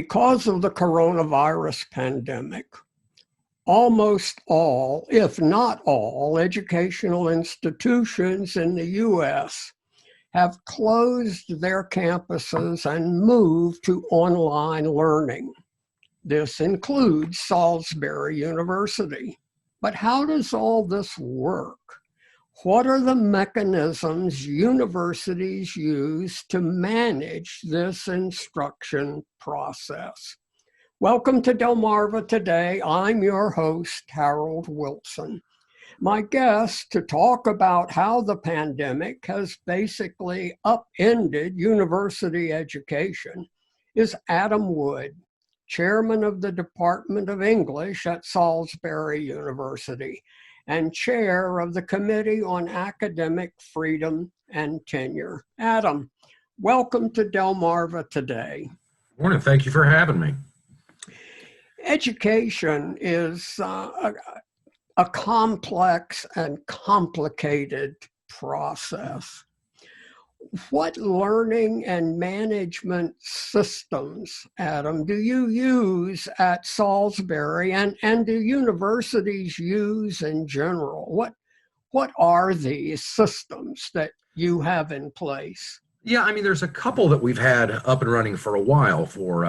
Because of the coronavirus pandemic, almost all, if not all, educational institutions in the U.S. have closed their campuses and moved to online learning. This includes Salisbury University. But how does all this work? What are the mechanisms universities use to manage this instruction process? Welcome to Delmarva Today. I'm your host, Harold Wilson. My guest to talk about how the pandemic has basically upended university education is Adam Wood, chairman of the Department of English at Salisbury University and chair of the Committee on Academic Freedom and Tenure. Adam, welcome to Delmarva Today. Good morning. Thank you for having me. Education is a complex and complicated process. What learning and management systems, Adam, do you use at Salisbury and do universities use in general? What are these systems that you have in place? Yeah, I mean, there's a couple that we've had up and running for a while for,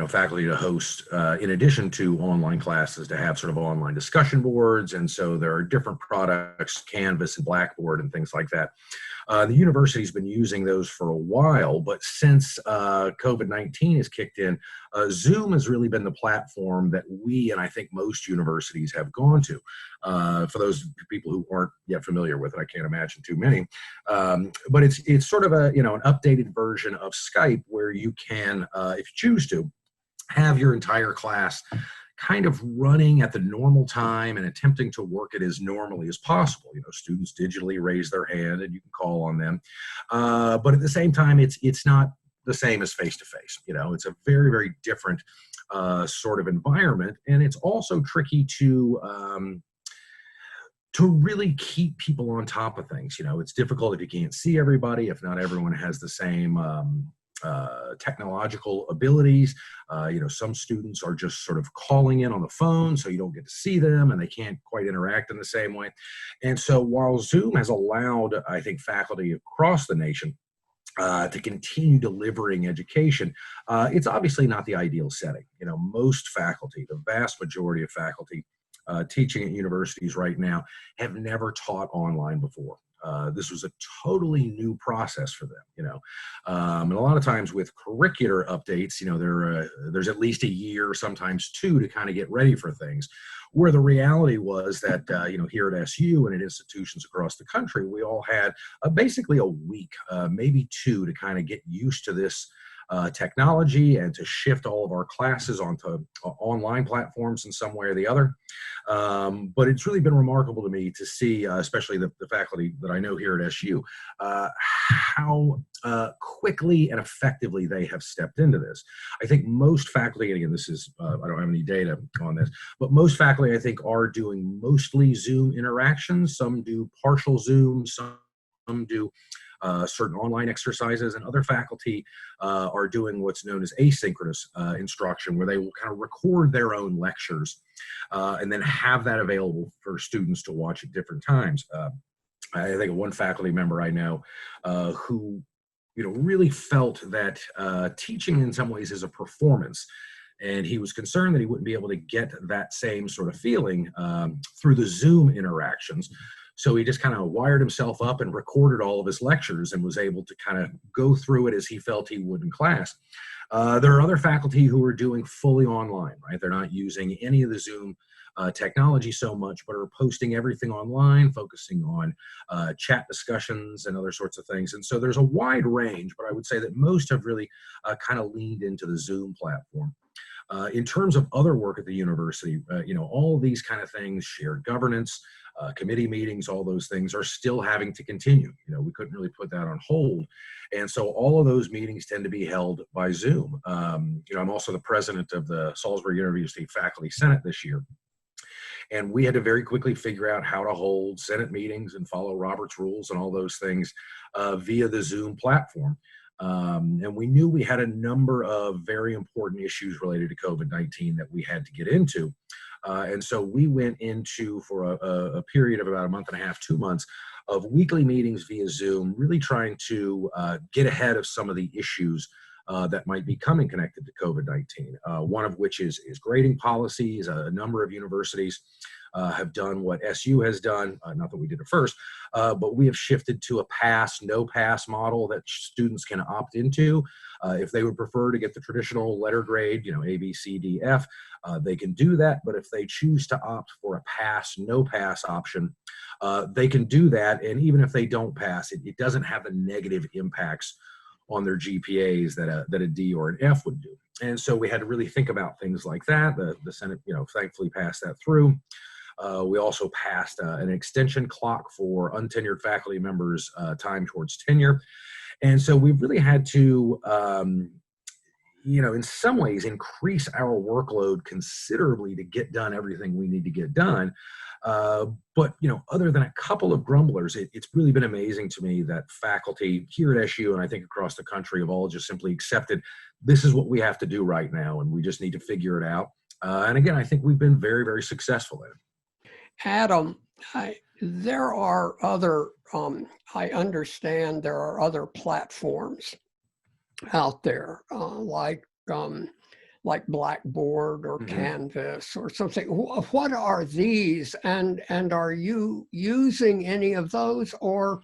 faculty to host, in addition to online classes, to have sort of online discussion boards. And so there are different products, Canvas and Blackboard and things like that. The university's been using those for a while, but since COVID-19 has kicked in, Zoom has really been the platform that we, and I think most universities, have gone to. For those people who aren't yet familiar with it, I can't imagine too many. But it's sort of an updated version of Skype where you can, if you choose to, have your entire class kind of running at the normal time and attempting to work it as normally as possible. Students digitally raise their hand and you can call on them. But at the same time, it's not the same as face-to-face. It's a very, very different sort of environment. And it's also tricky to really keep people on top of things. It's difficult if you can't see everybody, if not everyone has the same technological abilities. Some students are just sort of calling in on the phone, so you don't get to see them and they can't quite interact in the same way. And so while Zoom has allowed, I think, faculty across the nation to continue delivering education, it's obviously not the ideal setting. Most faculty, the vast majority of faculty teaching at universities right now, have never taught online before. This was a totally new process for them, and a lot of times with curricular updates, there's at least a year, sometimes two, to kind of get ready for things. Where the reality was that, here at SU and at institutions across the country, we all had basically a week, maybe two, to kind of get used to this technology and to shift all of our classes onto online platforms in some way or the other. But it's really been remarkable to me to see, especially the faculty that I know here at SU, how quickly and effectively they have stepped into this. I think most faculty, and again, this is, I don't have any data on this, but most faculty, I think, are doing mostly Zoom interactions. Some do partial Zoom, some do certain online exercises, and other faculty are doing what's known as asynchronous instruction, where they will kind of record their own lectures and then have that available for students to watch at different times. I think of one faculty member I know who really felt that teaching in some ways is a performance. And he was concerned that he wouldn't be able to get that same sort of feeling through the Zoom interactions. So he just kind of wired himself up and recorded all of his lectures and was able to kind of go through it as he felt he would in class. There are other faculty who are doing fully online, right? They're not using any of the Zoom technology so much, but are posting everything online, focusing on chat discussions and other sorts of things. And so there's a wide range, but I would say that most have really kind of leaned into the Zoom platform. In terms of other work at the university, all of these kind of things, shared governance, committee meetings, all those things are still having to continue. We couldn't really put that on hold. And so all of those meetings tend to be held by Zoom. I'm also the president of the Salisbury University Faculty Senate this year. And we had to very quickly figure out how to hold Senate meetings and follow Robert's rules and all those things via the Zoom platform. And we knew we had a number of very important issues related to COVID-19 that we had to get into. And so we went into, for a period of about a month and a half, 2 months, of weekly meetings via Zoom, really trying to get ahead of some of the issues that might be coming connected to COVID-19. One of which is grading policies. A number of universities have done what SU has done, not that we did it first, but we have shifted to a pass, no pass model that students can opt into. If they would prefer to get the traditional letter grade, A, B, C, D, F, they can do that. But if they choose to opt for a pass, no pass option, they can do that. And even if they don't pass, it doesn't have the negative impacts on their GPAs that a D or an F would do. And so we had to really think about things like that. The Senate, thankfully passed that through. We also passed an extension clock for untenured faculty members' time towards tenure. And so we really had to, in some ways, increase our workload considerably to get done everything we need to get done. But other than a couple of grumblers, it's really been amazing to me that faculty here at SU, and I think across the country, have all just simply accepted this is what we have to do right now, and we just need to figure it out. And again, I think we've been very, very successful in it. Adam, there are other, I understand there are other platforms out there, like Blackboard or Canvas or something. What are these, and are you using any of those, or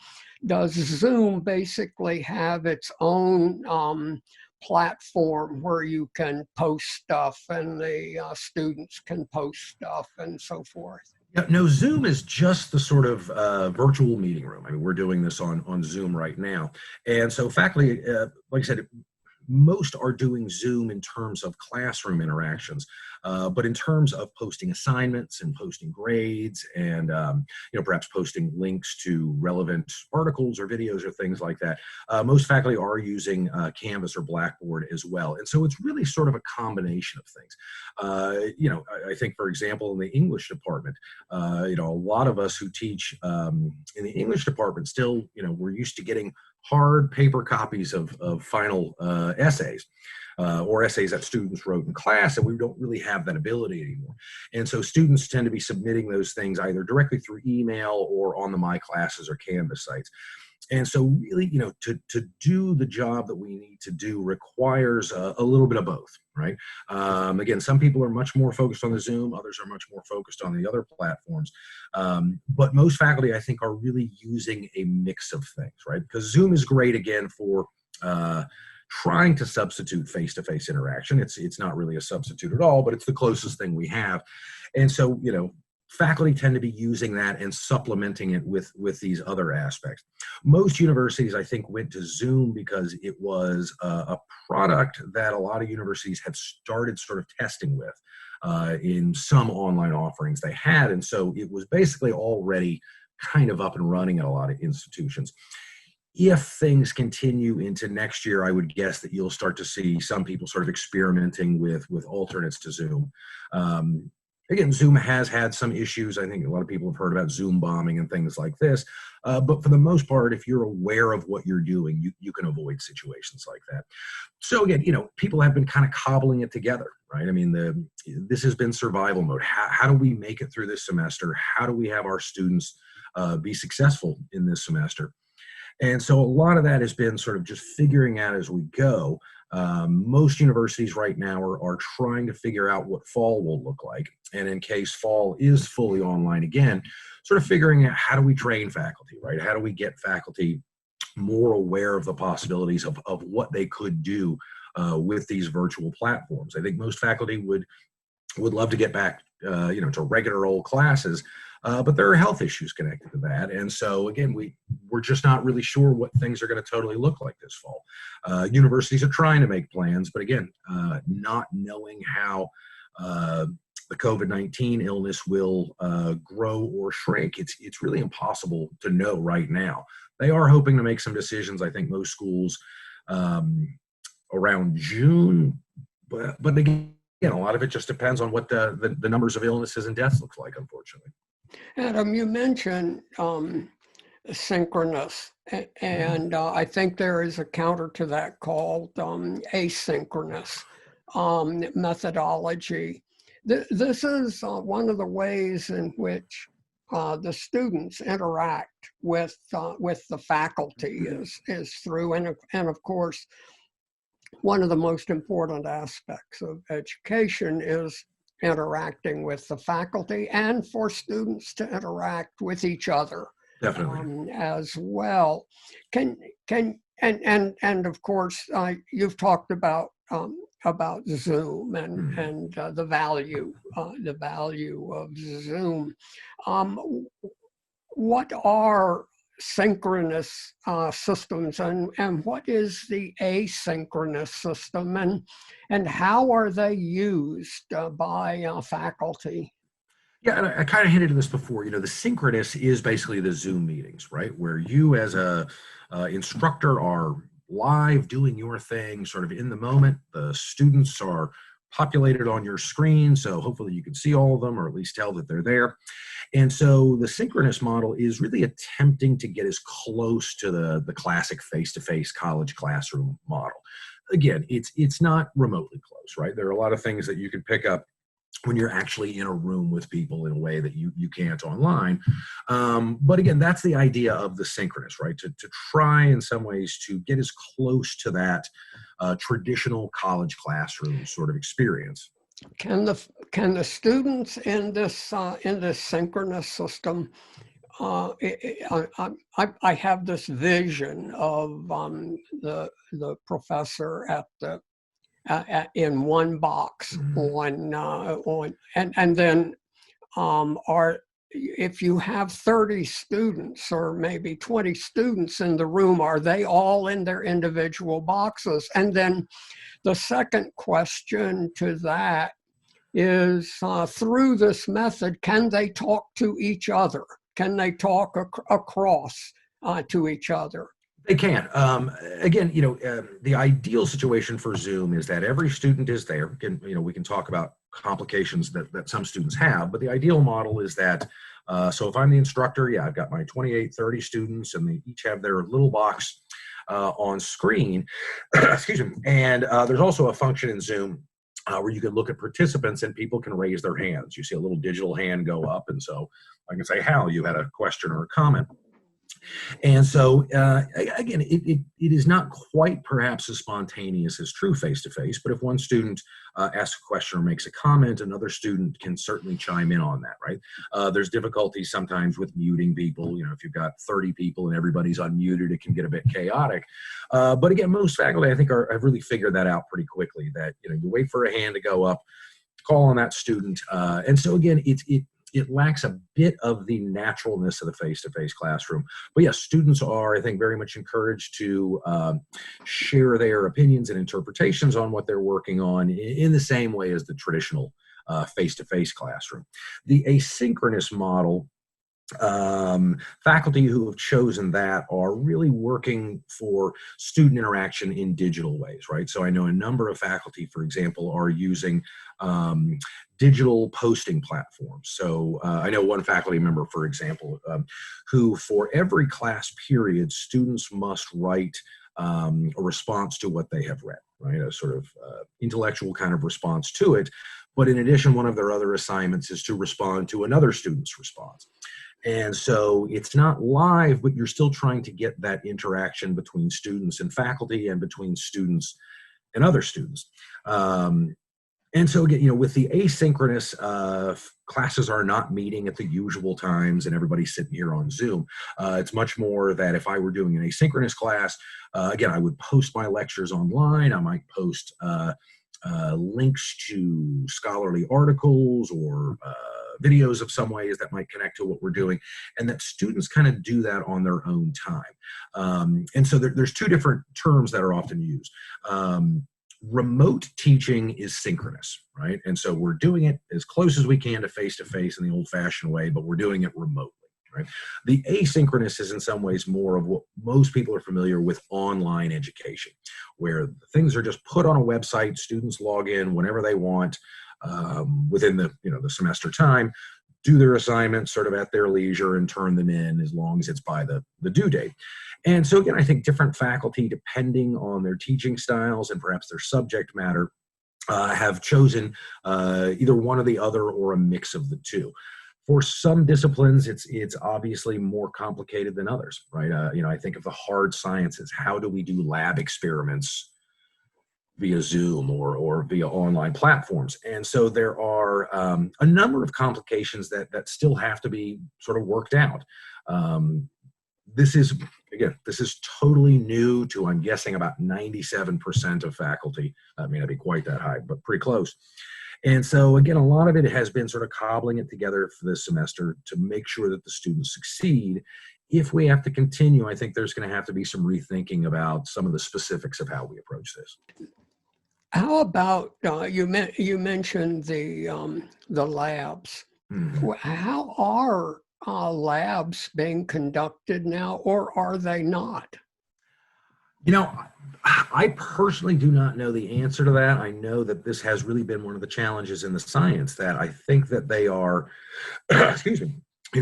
does Zoom basically have its own platform where you can post stuff and the students can post stuff and so forth? Yeah, no, Zoom is just the sort of virtual meeting room. I mean, we're doing this on Zoom right now. And so faculty, like I said, most are doing Zoom in terms of classroom interactions, but in terms of posting assignments and posting grades and perhaps posting links to relevant articles or videos or things like that, most faculty are using Canvas or Blackboard as well. And so it's really sort of a combination of things. I think, for example, in the English department, a lot of us who teach in the English department still, we're used to getting hard paper copies of final essays or essays that students wrote in class, and we don't really have that ability anymore. And so students tend to be submitting those things either directly through email or on the My Classes or Canvas sites. And so really, to do the job that we need to do requires a little bit of both, right? Again, some people are much more focused on the Zoom, others are much more focused on the other platforms. But most faculty, I think, are really using a mix of things, right? Because Zoom is great, again, for trying to substitute face-to-face interaction. It's not really a substitute at all, but it's the closest thing we have. And so, faculty tend to be using that and supplementing it with these other aspects. Most universities, I think, went to Zoom because it was a product that a lot of universities had started sort of testing with in some online offerings they had. And so it was basically already kind of up and running at a lot of institutions. If things continue into next year, I would guess that you'll start to see some people sort of experimenting with alternates to Zoom. Again, Zoom has had some issues. I think a lot of people have heard about Zoom bombing and things like this. But for the most part, if you're aware of what you're doing, you can avoid situations like that. So again, people have been kind of cobbling it together, right? I mean, this has been survival mode. How do we make it through this semester? How do we have our students be successful in this semester? And so a lot of that has been sort of just figuring out as we go. Most universities right now are trying to figure out what fall will look like. And in case fall is fully online again, sort of figuring out how do we train faculty, right? How do we get faculty more aware of the possibilities of what they could do with these virtual platforms? I think most faculty would love to get back to regular old classes, but there are health issues connected to that. And so again, we're just not really sure what things are going to totally look like this fall. Universities are trying to make plans, but again, not knowing how the COVID-19 illness will grow or shrink, it's really impossible to know right now. They are hoping to make some decisions, I think most schools, around June, but again, a lot of it just depends on what the numbers of illnesses and deaths looks like, unfortunately. Adam, you mentioned synchronous, and I think there is a counter to that called asynchronous methodology. This is one of the ways in which the students interact with the faculty is through, and of course, one of the most important aspects of education is interacting with the faculty, and for students to interact with each other Definitely. as well. And of course, you've talked about Zoom and the value of Zoom. What are synchronous systems, and what is the asynchronous system, and how are they used by faculty? Yeah, and I kind of hinted at this before. The synchronous is basically the Zoom meetings, right? Where you as a instructor are live doing your thing, sort of in the moment. The students are populated on your screen, so hopefully you can see all of them, or at least tell that they're there. And so the synchronous model is really attempting to get as close to the classic face-to-face college classroom model. Again, it's not remotely close, right? There are a lot of things that you can pick up when you're actually in a room with people in a way that you can't online. But again, that's the idea of the synchronous, right? To try in some ways to get as close to that traditional college classroom sort of experience. Can the students in this synchronous system? I have this vision of the professor at the in one box on and then if you have 30 students or maybe 20 students in the room, are they all in their individual boxes? And then the second question to that is, through this method, can they talk to each other? Can they talk across to each other? They can. Again, the ideal situation for Zoom is that every student is there. Again, we can talk about complications that some students have, but the ideal model is that, so if I'm the instructor, yeah, I've got my 28, 30 students, and they each have their little box on screen. Excuse me. And there's also a function in Zoom where you can look at participants and people can raise their hands. You see a little digital hand go up, and so I can say, Hal, you had a question or a comment. And so, again, it is not quite perhaps as spontaneous as true face-to-face, but if one student asks a question or makes a comment, another student can certainly chime in on that, right? There's difficulties sometimes with muting people. If you've got 30 people and everybody's unmuted, it can get a bit chaotic. But again, most faculty, I think, have really figured that out pretty quickly, that, you wait for a hand to go up, call on that student. And so, again, it lacks a bit of the naturalness of the face-to-face classroom. But yes, students are, I think, very much encouraged to share their opinions and interpretations on what they're working on in the same way as the traditional face-to-face classroom. The asynchronous model, faculty who have chosen that are really working for student interaction in digital ways, right? So I know a number of faculty, for example, are using digital posting platforms. So I know one faculty member, for example, who for every class period, students must write a response to what they have read, right? A sort of intellectual kind of response to it. But in addition, one of their other assignments is to respond to another student's response. And so it's not live, but you're still trying to get that interaction between students and faculty and between students and other students. And so again, with the asynchronous, classes are not meeting at the usual times and everybody's sitting here on Zoom. It's much more that if I were doing an asynchronous class, again, I would post my lectures online. I might post links to scholarly articles or videos of some ways that might connect to what we're doing, and that students kind of do that on their own time. And so there's two different terms that are often used. Remote teaching is synchronous, right? And so we're doing it as close as we can to face-to-face in the old-fashioned way, but we're doing it remotely, right? The asynchronous is in some ways more of what most people are familiar with online education, where things are just put on a website, students log in whenever they want within the semester time. do their assignments sort of at their leisure and turn them in as long as it's by the due date. And so again, I think different faculty, depending on their teaching styles and perhaps their subject matter, have chosen either one or the other or a mix of the two. For some disciplines, it's obviously more complicated than others, right? I think of the hard sciences. How do we do lab experiments via Zoom or via online platforms? And so there are a number of complications that still have to be sort of worked out. This is totally new to, I'm guessing, about 97% of faculty. It may not be quite that high, but pretty close. And so, again, a lot of it has been sort of cobbling it together for this semester to make sure that the students succeed. If we have to continue, I think there's going to have to be some rethinking about some of the specifics of how we approach this. How about you mentioned the labs? Mm-hmm. How are labs being conducted now, or are they not? I personally do not know the answer to that. I know that this has really been one of the challenges in the science, that I think that they are, excuse me,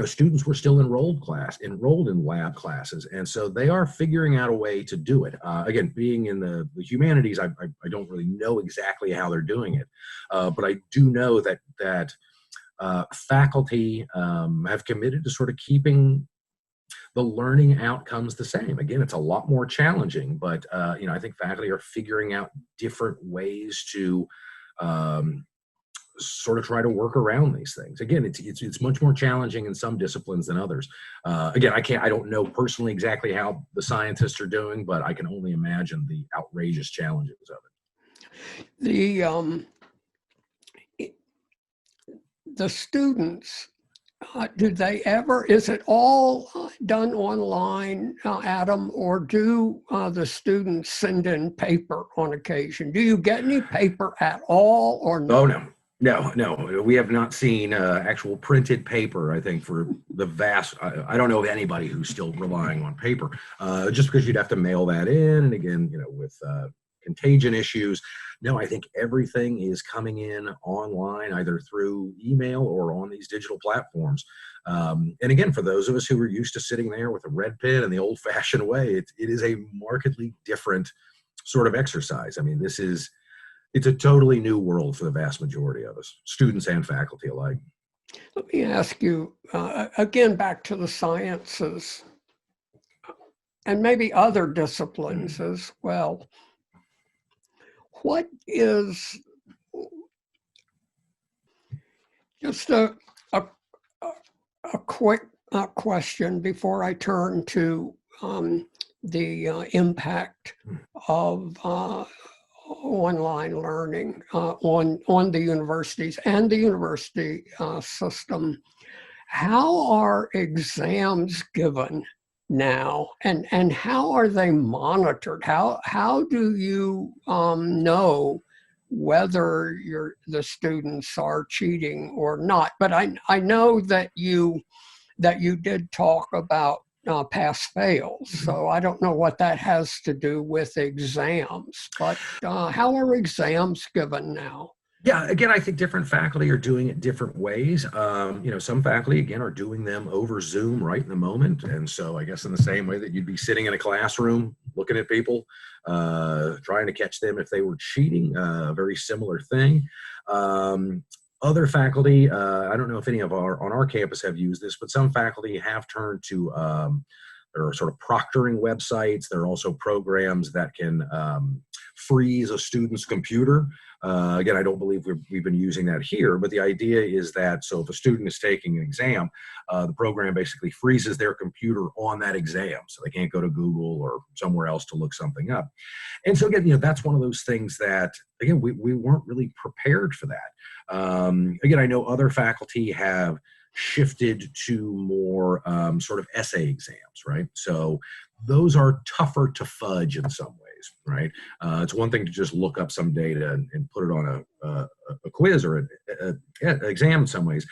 students were still enrolled in lab classes. And so they are figuring out a way to do it. Again, being in the humanities, I don't really know exactly how they're doing it. But I do know that faculty have committed to sort of keeping the learning outcomes the same. Again, it's a lot more challenging, but I think faculty are figuring out different ways to sort of try to work around these things. Again, it's much more challenging in some disciplines than others. Again, I don't know personally exactly how the scientists are doing, but I can only imagine the outrageous challenges of it. The students, is it all done online, Adam, or do the students send in paper on occasion? Do you get any paper at all, or no? Oh, no. We have not seen actual printed paper, I think, for the vast, I don't know of anybody who's still relying on paper, just because you'd have to mail that in. And again, with contagion issues. No, I think everything is coming in online, either through email or on these digital platforms. And again, for those of us who are used to sitting there with a red pen in the old-fashioned way, it is a markedly different sort of exercise. I mean, it's a totally new world for the vast majority of us, students and faculty alike. Let me ask you, again, back to the sciences and maybe other disciplines as well. What is, just a quick question before I turn to the impact of online learning on the universities and the university system. How are exams given now, and how are they monitored? How do you know whether the students are cheating or not? But I know that you did talk about pass fails, so I don't know what that has to do with exams. But how are exams given now? Yeah, again, I think different faculty are doing it different ways. Some faculty, again, are doing them over Zoom right in the moment. And so I guess in the same way that you'd be sitting in a classroom looking at people, trying to catch them if they were cheating, a very similar thing. Other faculty, I don't know if any on our campus have used this, but some faculty have turned to there are sort of proctoring websites. There are also programs that can freeze a student's computer. Again, I don't believe we've been using that here, but the idea is that, so if a student is taking an exam, the program basically freezes their computer on that exam, so they can't go to Google or somewhere else to look something up. And so again, that's one of those things that, again, we weren't really prepared for that. Again, I know other faculty have shifted to more sort of essay exams, right? So those are tougher to fudge in some ways, right? It's one thing to just look up some data and put it on a quiz or an exam in some ways,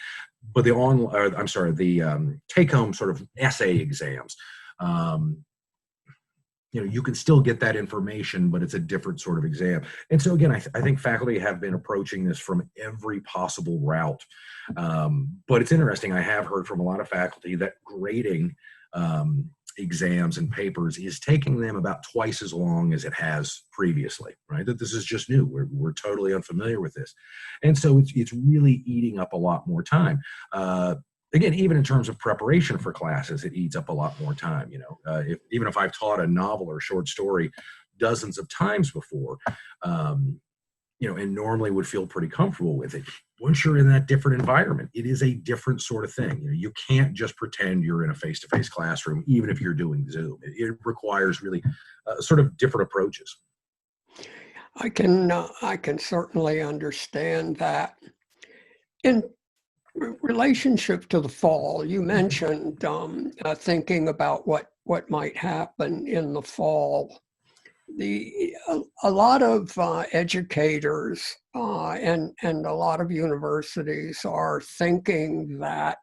but the take-home sort of essay exams, you can still get that information, but it's a different sort of exam. And so again, I think faculty have been approaching this from every possible route. But it's interesting. I have heard from a lot of faculty that grading exams and papers is taking them about twice as long as it has previously, right? That this is just new. We're totally unfamiliar with this. And so it's really eating up a lot more time. Again, even in terms of preparation for classes, it eats up a lot more time. Even if I've taught a novel or short story dozens of times before, and normally would feel pretty comfortable with it. Once you're in that different environment, it is a different sort of thing. You can't just pretend you're in a face-to-face classroom, even if you're doing Zoom. It requires really sort of different approaches. I can certainly understand that. In relationship to the fall, you mentioned thinking about what might happen in the fall. A lot of educators and a lot of universities are thinking that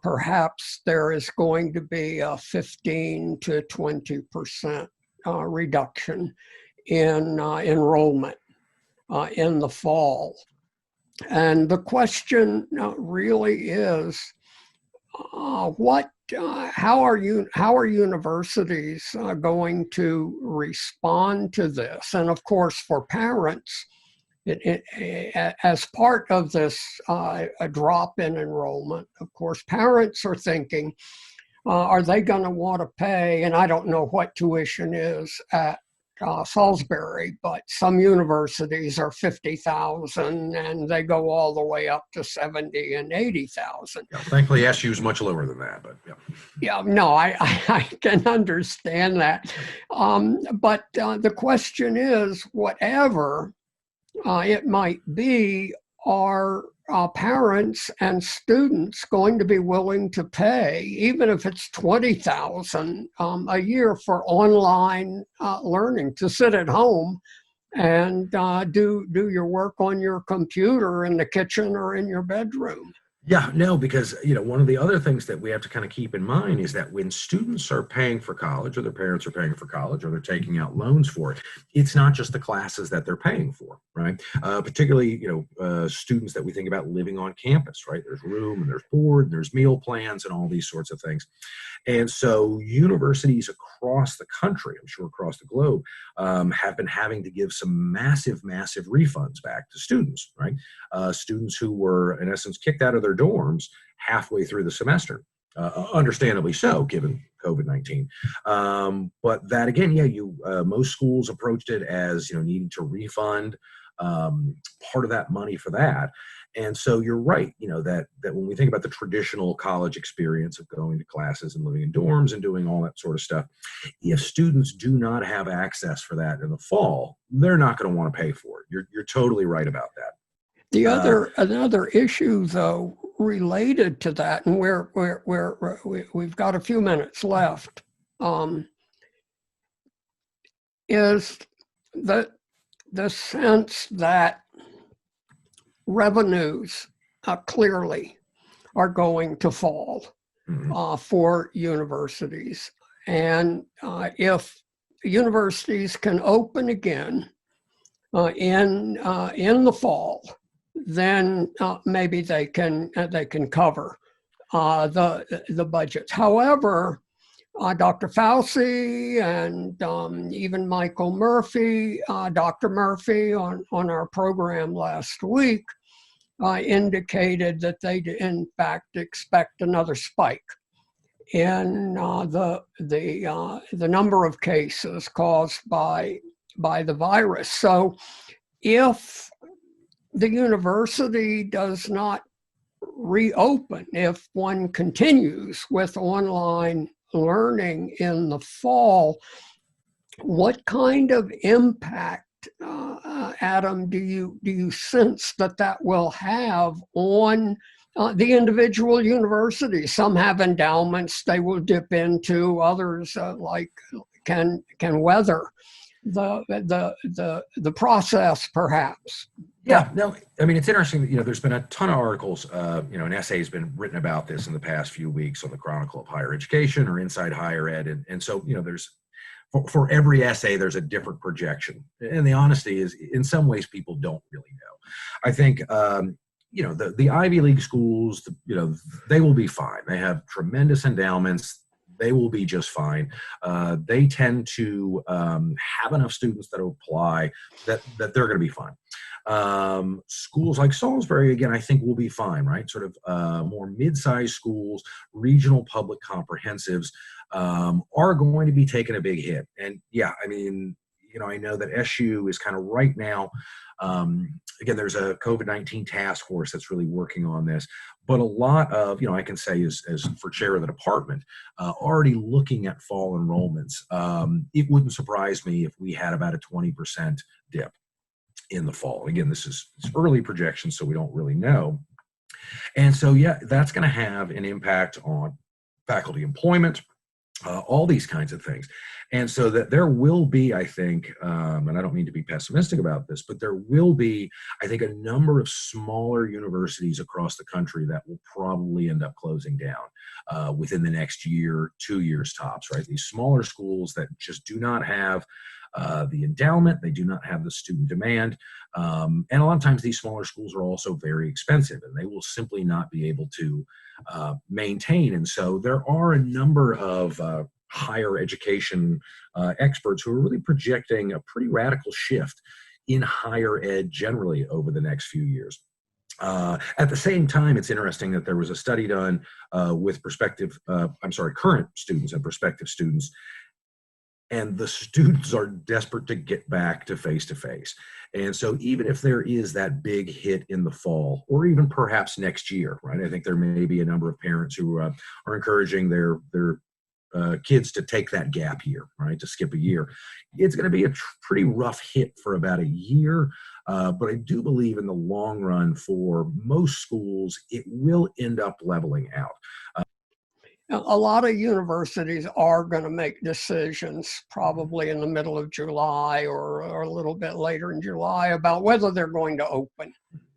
perhaps there is going to be a 15 to 20% reduction in enrollment in the fall. And the question really is, how are universities going to respond to this? And of course, for parents, as part of this a drop in enrollment, of course, parents are thinking, are they going to want to pay? And I don't know what tuition is at Salisbury, but some universities are 50,000 and they go all the way up to 70 and 80,000. Yeah, thankfully, SU is much lower than that, but yeah. Yeah, no, I can understand that. But the question is, whatever it might be, are parents and students going to be willing to pay, even if it's $20,000 a year for online learning, to sit at home and do your work on your computer in the kitchen or in your bedroom? Yeah, no, because, one of the other things that we have to kind of keep in mind is that when students are paying for college, or their parents are paying for college, or they're taking out loans for it, it's not just the classes that they're paying for, right? Particularly, students that we think about living on campus, right? There's room and there's board, and there's meal plans and all these sorts of things. And so universities across the country, I'm sure across the globe, have been having to give some massive, massive refunds back to students, right? Students who were, in essence, kicked out of their dorms halfway through the semester. Understandably so, given COVID-19. But that, again, most schools approached it as, needing to refund part of that money for that. And so you're right, that when we think about the traditional college experience of going to classes and living in dorms and doing all that sort of stuff, if students do not have access for that in the fall, they're not going to want to pay for it. You're totally right about that. Another issue, though, related to that, and we've got a few minutes left, is the sense that revenues clearly are going to fall for universities. And if universities can open again in the fall, then maybe they can cover the budgets. However, Dr. Fauci and even Michael Murphy, Dr. Murphy on our program last week, indicated that they in fact expect another spike in the number of cases caused by the virus. So if the university does not reopen, if one continues with online learning in the fall, what kind of impact, Adam, do you sense that will have on the individual universities? Some have endowments they will dip into. Others can weather the process, perhaps. Yeah, no, I mean, it's interesting that, there's been a ton of articles, an essay has been written about this in the past few weeks on the Chronicle of Higher Education or Inside Higher Ed. And so, there's for every essay, there's a different projection. And the honesty is, in some ways, people don't really know. I think, the Ivy League schools, they will be fine. They have tremendous endowments. They will be just fine. They tend to have enough students that apply that they're going to be fine. Schools like Salisbury, again, I think will be fine, right? Sort of more mid-sized schools, regional public comprehensives are going to be taking a big hit. And yeah, I mean, I know that SU is kind of right now, again, there's a COVID-19 task force that's really working on this, but a lot of, I can say as for chair of the department, already looking at fall enrollments. It wouldn't surprise me if we had about a 20% dip in the fall. Again, it's early projections, so we don't really know. And so, yeah, that's going to have an impact on faculty employment, all these kinds of things. And so that there will be, I think, and I don't mean to be pessimistic about this, but there will be, I think, a number of smaller universities across the country that will probably end up closing down within the next year, 2 years tops, right? These smaller schools that just do not have the endowment, they do not have the student demand. And a lot of times these smaller schools are also very expensive and they will simply not be able to maintain. And so there are a number of higher education experts who are really projecting a pretty radical shift in higher ed generally over the next few years. At the same time, it's interesting that there was a study done with current students and prospective students, and the students are desperate to get back to face-to-face. And so even if there is that big hit in the fall, or even perhaps next year, right? I think there may be a number of parents who are encouraging their kids to take that gap year, right? To skip a year. It's going to be a pretty rough hit for about a year. But I do believe in the long run for most schools, it will end up leveling out. A lot of universities are going to make decisions probably in the middle of July or a little bit later in July about whether they're going to open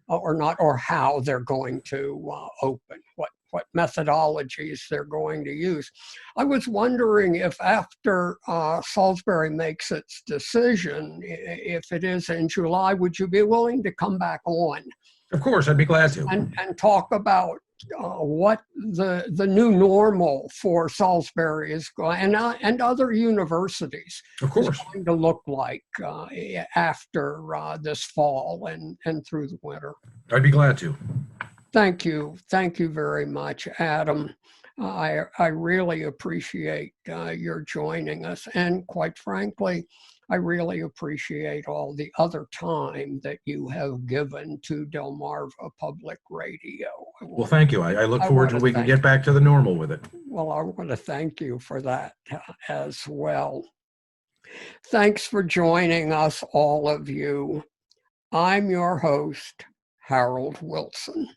or not, or how they're going to open, what methodologies they're going to use. I was wondering if after Salisbury makes its decision, if it is in July, would you be willing to come back on? Of course, I'd be glad to. And talk about what the new normal for Salisbury is going, and other universities, of course, is going to look like after this fall and through the winter. I'd be glad to. Thank you very much, Adam. I really appreciate your joining us, and quite frankly, I really appreciate all the other time that you have given to Delmarva Public Radio. Well, thank you. I look forward to we can get back to the normal with it. Well, I want to thank you for that as well. Thanks for joining us, all of you. I'm your host, Harold Wilson.